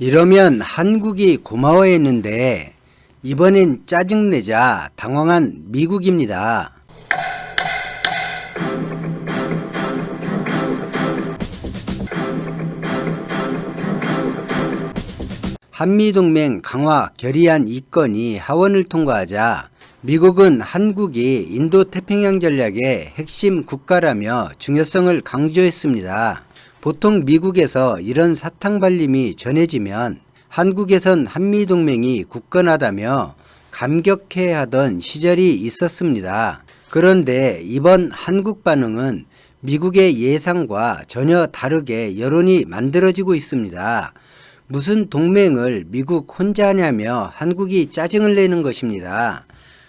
이러면 한국이 고마워했는데 이번엔 짜증내자 당황한 미국입니다. 한미동맹 강화 결의안 2건이 하원을 통과하자 미국은 한국이 인도태평양 전략의 핵심 국가라며 중요성을 강조했습니다. 보통 미국에서 이런 사탕 발림이 전해지면 한국에선 한미동맹이 굳건하다며 감격해하던 시절이 있었습니다. 그런데 이번 한국 반응은 미국의 예상과 전혀 다르게 여론이 만들어지고 있습니다. 무슨 동맹을 미국 혼자 하냐며 한국이 짜증을 내는 것입니다.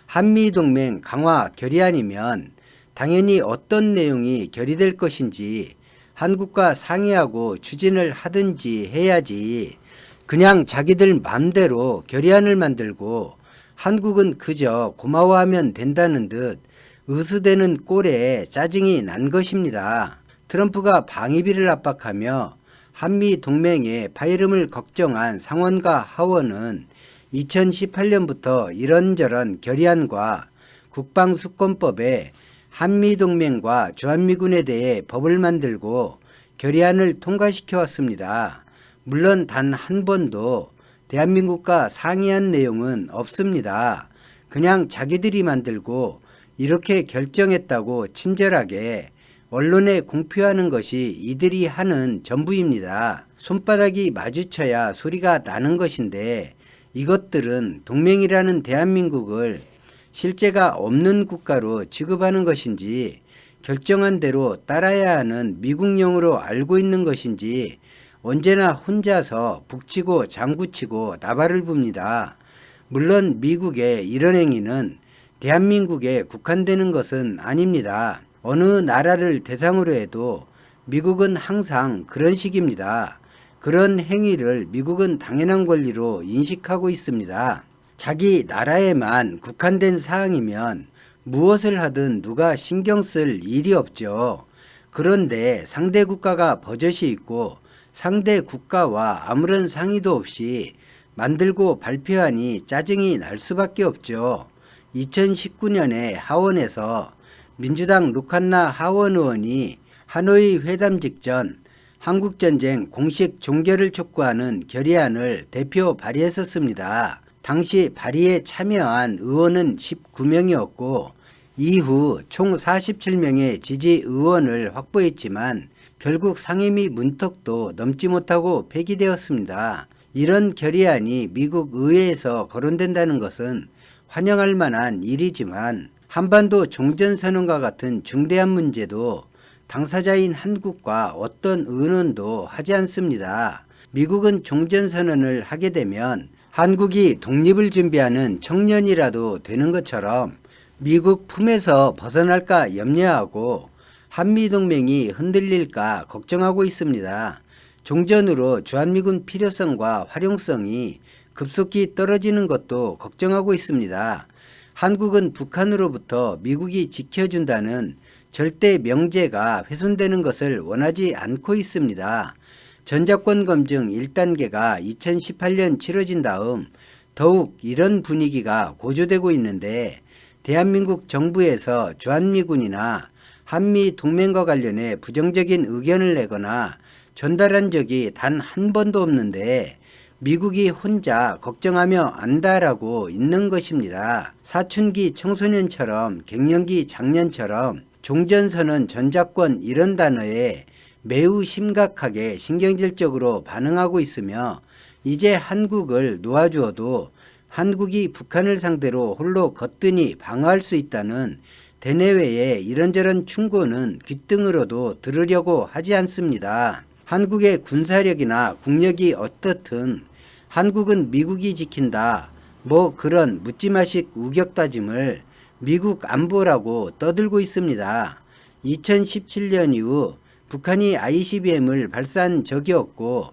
한미동맹 강화 결의안이면 당연히 어떤 내용이 결의될 것인지 한국과 상의하고 추진을 하든지 해야지 그냥 자기들 맘대로 결의안을 만들고 한국은 그저 고마워하면 된다는 듯 으스대는 꼴에 짜증이 난 것입니다. 트럼프가 방위비를 압박하며 한미 동맹의 파열음을 걱정한 상원과 하원은 2018년부터 이런저런 결의안과 국방수권법에 한미동맹과 주한미군에 대해 법을 만들고 결의안을 통과시켜 왔습니다. 물론 단 한 번도 대한민국과 상의한 내용은 없습니다. 그냥 자기들이 만들고 이렇게 결정했다고 친절하게 언론에 공표하는 것이 이들이 하는 전부입니다. 손바닥이 마주쳐야 소리가 나는 것인데 이것들은 동맹이라는 대한민국을 실제가 없는 국가로 취급하는 것인지 결정한 대로 따라야 하는 미국령으로 알고 있는 것인지 언제나 혼자서 북치고 장구치고 나발을 붑니다. 물론 미국의 이런 행위는 대한민국에 국한되는 것은 아닙니다. 어느 나라를 대상으로 해도 미국은 항상 그런 식입니다. 그런 행위를 미국은 당연한 권리로 인식하고 있습니다. 자기 나라에만 국한된 사항이면 무엇을 하든 누가 신경 쓸 일이 없죠. 그런데 상대 국가가 버젓이 있고 상대 국가와 아무런 상의도 없이 만들고 발표하니 짜증이 날 수밖에 없죠. 2019년에 하원에서 민주당 루칸나 하원 의원이 하노이 회담 직전 한국전쟁 공식 종결을 촉구하는 결의안을 대표 발의했었습니다. 당시 발의에 참여한 의원은 19명이었고 이후 총 47명의 지지 의원을 확보했지만 결국 상임위 문턱도 넘지 못하고 폐기되었습니다. 이런 결의안이 미국 의회에서 거론된다는 것은 환영할 만한 일이지만 한반도 종전선언과 같은 중대한 문제도 당사자인 한국과 어떤 의논도 하지 않습니다. 미국은 종전선언을 하게 되면 한국이 독립을 준비하는 청년이라도 되는 것처럼 미국 품에서 벗어날까 염려하고 한미동맹이 흔들릴까 걱정하고 있습니다. 종전으로 주한미군 필요성과 활용성이 급속히 떨어지는 것도 걱정하고 있습니다. 한국은 북한으로부터 미국이 지켜준다는 절대 명제가 훼손되는 것을 원하지 않고 있습니다. 전작권 검증 1단계가 2018년 치러진 다음 더욱 이런 분위기가 고조되고 있는데 대한민국 정부에서 주한미군이나 한미 동맹과 관련해 부정적인 의견을 내거나 전달한 적이 단 한 번도 없는데 미국이 혼자 걱정하며 안다라고 있는 것입니다. 사춘기 청소년처럼 갱년기 장년처럼 종전선언 전작권 이런 단어에 매우 심각하게 신경질적으로 반응하고 있으며 이제 한국을 놓아주어도 한국이 북한을 상대로 홀로 거뜬히 방어할 수 있다는 대내외의 이런저런 충고는 귓등으로도 들으려고 하지 않습니다. 한국의 군사력이나 국력이 어떻든 한국은 미국이 지킨다. 뭐 그런 묻지마식 우격다짐을 미국 안보라고 떠들고 있습니다. 2017년 이후 북한이 ICBM을 발사한 적이 없고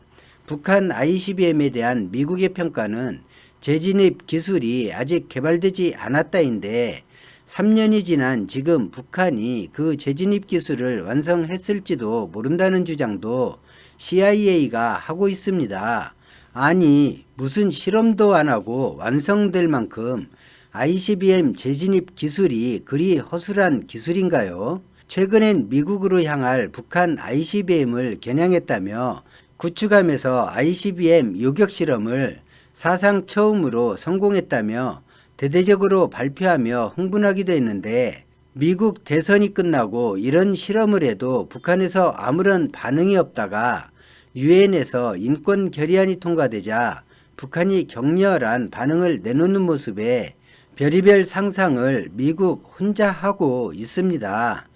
북한 ICBM에 대한 미국의 평가는 재진입 기술이 아직 개발되지 않았다인데 3년이 지난 지금 북한이 그 재진입 기술을 완성했을지도 모른다는 주장도 CIA가 하고 있습니다. 아니, 무슨 실험도 안 하고 완성될 만큼 ICBM 재진입 기술이 그리 허술한 기술인가요? 최근엔 미국으로 향할 북한 ICBM을 겨냥했다며 구축함에서 ICBM 요격 실험을 사상 처음으로 성공했다며 대대적으로 발표하며 흥분하기도 했는데, 미국 대선이 끝나고 이런 실험을 해도 북한에서 아무런 반응이 없다가 유엔에서 인권 결의안이 통과되자 북한이 격렬한 반응을 내놓는 모습에 별의별 상상을 미국 혼자 하고 있습니다.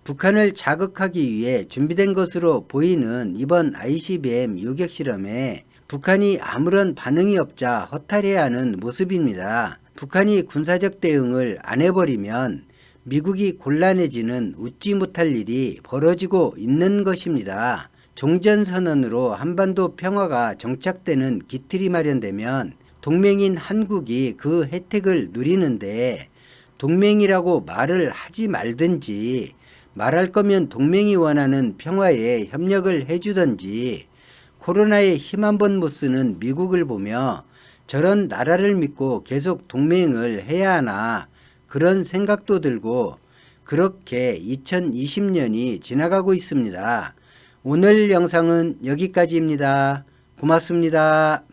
북한을 자극하기 위해 준비된 것으로 보이는 이번 ICBM 요격 실험에 북한이 아무런 반응이 없자 허탈해하는 모습입니다. 북한이 군사적 대응을 안 해버리면 미국이 곤란해지는 웃지 못할 일이 벌어지고 있는 것입니다. 종전선언으로 한반도 평화가 정착되는 기틀이 마련되면 동맹인 한국이 그 혜택을 누리는데, 동맹이라고 말을 하지 말든지 말할 거면 동맹이 원하는 평화에 협력을 해주든지, 코로나에 힘 한 번 못 쓰는 미국을 보며 저런 나라를 믿고 계속 동맹을 해야 하나 그런 생각도 들고, 그렇게 2020년이 지나가고 있습니다. 오늘 영상은 여기까지입니다. 고맙습니다.